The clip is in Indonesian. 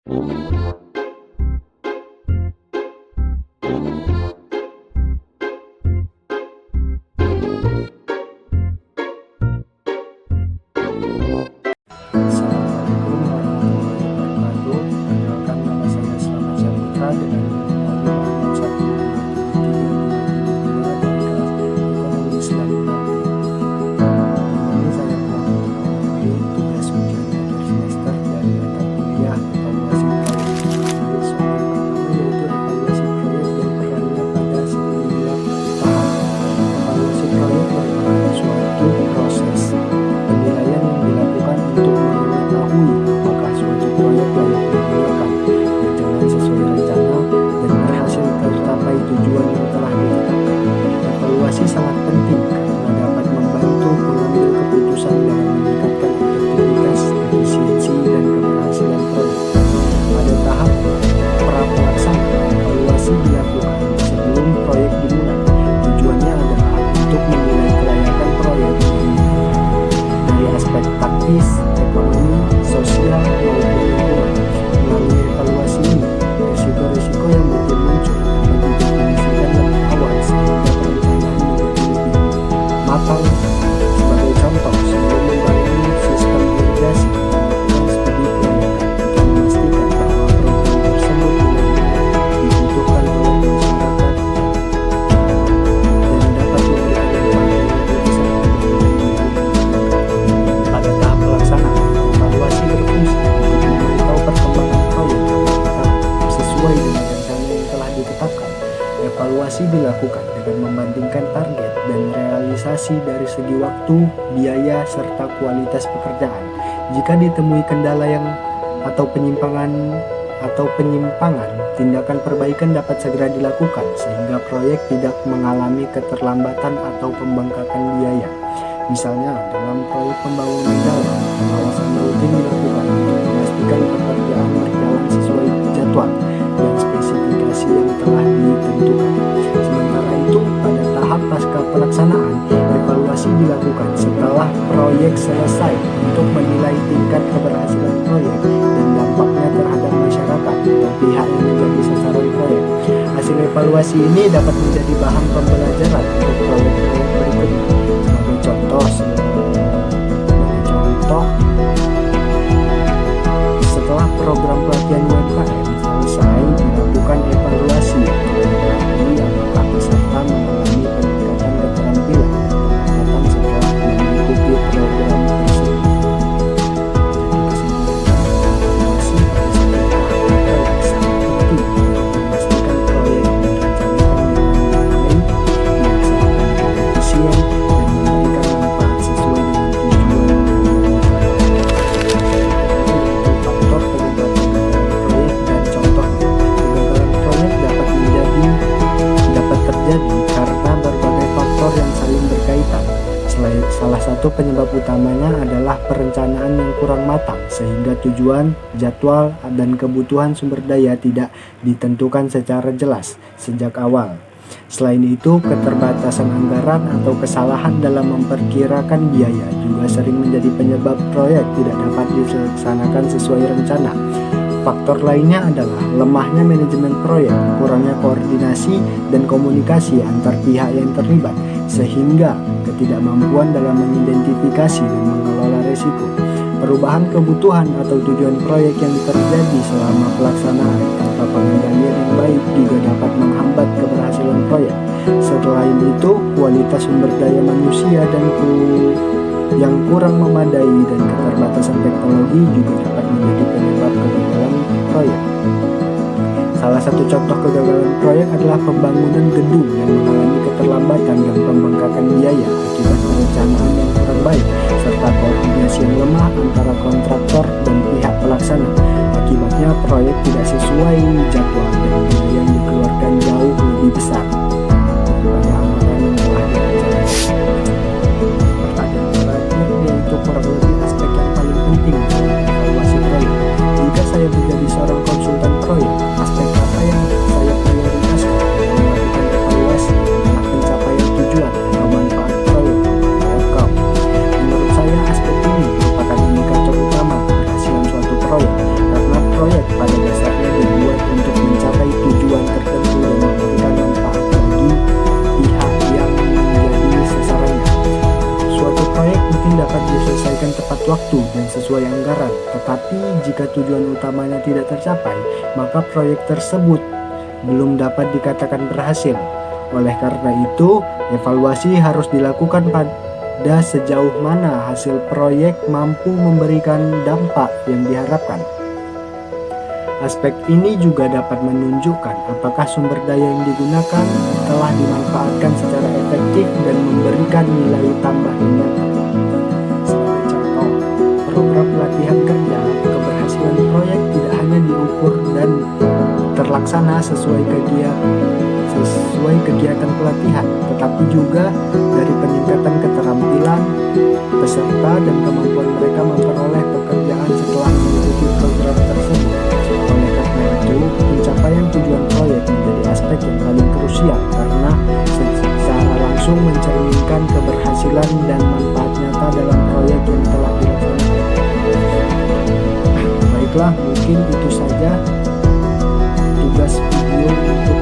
Assalamualaikum warahmatullahi wabarakatuh. Perkenalkan, nama saya Slamet Syarifka dengan nomor 5117322 dari kelas Ekonomi Islam Nanti. Ini saya telah memenuhi tugas ujian akhir semester dari mata kuliah evaluasi proyek. Jadi soal pertama yaitu evaluasi proyek dan perannya pada setiap tahap. Evaluasi proyek merupakan suatu proses penilaian yang dilakukan untuk mengetahui apakah suatu proyek layak digunakan, berjalan sesuai rencana, dan berhasil tercapai tujuan yang telah ditetapkan. Evaluasi sangat penting karena dapat membantu mengambil keputusan dalam meningkatkan efektivitas, efisiensi, dan keberhasilan proyek. Pada tahap pra-pelaksanaan, evaluasi dilakukan sebelum proyek dimulai. Tujuannya adalah untuk menilai kelayakan proyek dari aspek taktis, ekonomi, sosial, maupun lingkungan. Melalui evaluasi ini, risiko-risiko yang mungkin muncul dapat didefinisikan lebih awal sehingga perencanaan menjadi lebih matang. Sebagai contoh, sebelum membangun sistem irigasi, melakukan studi kelayakan untuk memastikan bahwa program tersebut benar-benar dibutuhkan oleh masyarakat dan dapat memberikan dampak yang lebih besar bagi lingkungan. Pada tahap pelaksanaan, evaluasi berfungsi untuk memantau perkembangan proyek apakah sesuai dengan rencana yang telah ditetapkan. Evaluasi dilakukan dengan membandingkan target dan realisasi dari segi waktu, biaya, serta kualitas pekerjaan. Jika ditemui kendala atau penyimpangan, tindakan perbaikan dapat segera dilakukan sehingga proyek tidak mengalami keterlambatan atau pembengkakan biaya. Misalnya, dalam proyek pembangunan jalan, pengawasan rutin dilakukan untuk memastikan pekerjaan berjalan sesuai jadwal dan spesifikasi yang telah ditentukan. Sementara itu, pada tahap pasca pelaksanaan, evaluasi dilakukan setelah proyek selesai untuk menilai tingkat keberhasilan proyek dan dampaknya terhadap masyarakat atau pihak yang menjadi sasaran proyek. Hasil evaluasi ini dapat menjadi bahan pembelajaran untuk proyek-proyek berikutnya. Sebagai contoh, setelah program pelatihan UMKM selesai, dilakukan evaluasi untuk mengetahui apakah peserta mengalami peningkatan keterampilan dan pendapatan setelah mengikuti program tersebut. Jadi kesimpulannya, evaluasi pada setiap tahap proyek sangat penting untuk memastikan proyek direncanakan dengan baik, dilaksanakan dengan efisien, dan memberikan manfaat sesuai dengan tujuan yang ditetapkan. Faktor penyebab kegagalan proyek dan contohnya. Kegagalan proyek dapat terjadi karena berbagai faktor yang saling berkaitan. Salah satu penyebab utamanya adalah perencanaan yang kurang matang, sehingga tujuan, jadwal, dan kebutuhan sumber daya tidak ditentukan secara jelas sejak awal. Selain itu, keterbatasan anggaran atau kesalahan dalam memperkirakan biaya juga sering menjadi penyebab proyek tidak dapat dilaksanakan sesuai rencana. Faktor lainnya adalah lemahnya manajemen proyek, kurangnya koordinasi dan komunikasi antar pihak yang terlibat, sehingga ketidakmampuan dalam mengidentifikasi dan mengelola risiko. Perubahan kebutuhan atau tujuan proyek yang terjadi selama pelaksanaan tanpa pengendalian yang baik juga dapat menghambat keberhasilan proyek. Selain itu, kualitas sumber daya manusia yang kurang memadai dan keterbatasan teknologi juga dapat menjadi penyebab kegagalan proyek. Salah satu contoh kegagalan proyek adalah pembangunan gedung yang mengalami keterlambatan dan pembengkakan biaya akibat perencanaan yang kurang baik, serta koordinasi yang lemah antara kontraktor dan pihak pelaksana. Akibatnya proyek tidak sesuai jadwal dan biaya yang dikeluarkan jauh lebih besar daripada anggaran yang telah direncanakan. Pertanyaan terakhir yaitu kurang lebih aspek yang paling penting dalam evaluasi proyek. Jika saya menjadi seorang konsultan proyek, aspek apa yang saya prioritaskan dalam melakukan evaluasi adalah pencapaian tujuan atau manfaat proyek outcome. Menurut saya, aspek ini merupakan indikator utama keberhasilan suatu proyek, karena proyek pada waktu dan sesuai anggaran. Tetapi jika tujuan utamanya tidak tercapai, maka proyek tersebut belum dapat dikatakan berhasil. Oleh karena itu, evaluasi harus dilakukan pada sejauh mana hasil proyek mampu memberikan dampak yang diharapkan. Aspek ini juga dapat menunjukkan apakah sumber daya yang digunakan telah dimanfaatkan secara efektif dan memberikan nilai tambah yang nyata. Sebagai contoh, program pelatihan kerja keberhasilan proyek tidak hanya diukur dan terlaksana sesuai kegiatan pelatihan, tetapi juga dari peningkatan keterampilan peserta dan kemampuan mereka memperoleh pekerjaan setelah mengikuti program tersebut. Oleh karena itu, pencapaian tujuan proyek menjadi aspek yang paling krusial karena secara langsung mencerminkan keberhasilan dan manfaat nyata dalam proyek yang telah dilaksanakan. Baiklah, mungkin itu saja tugas video untuk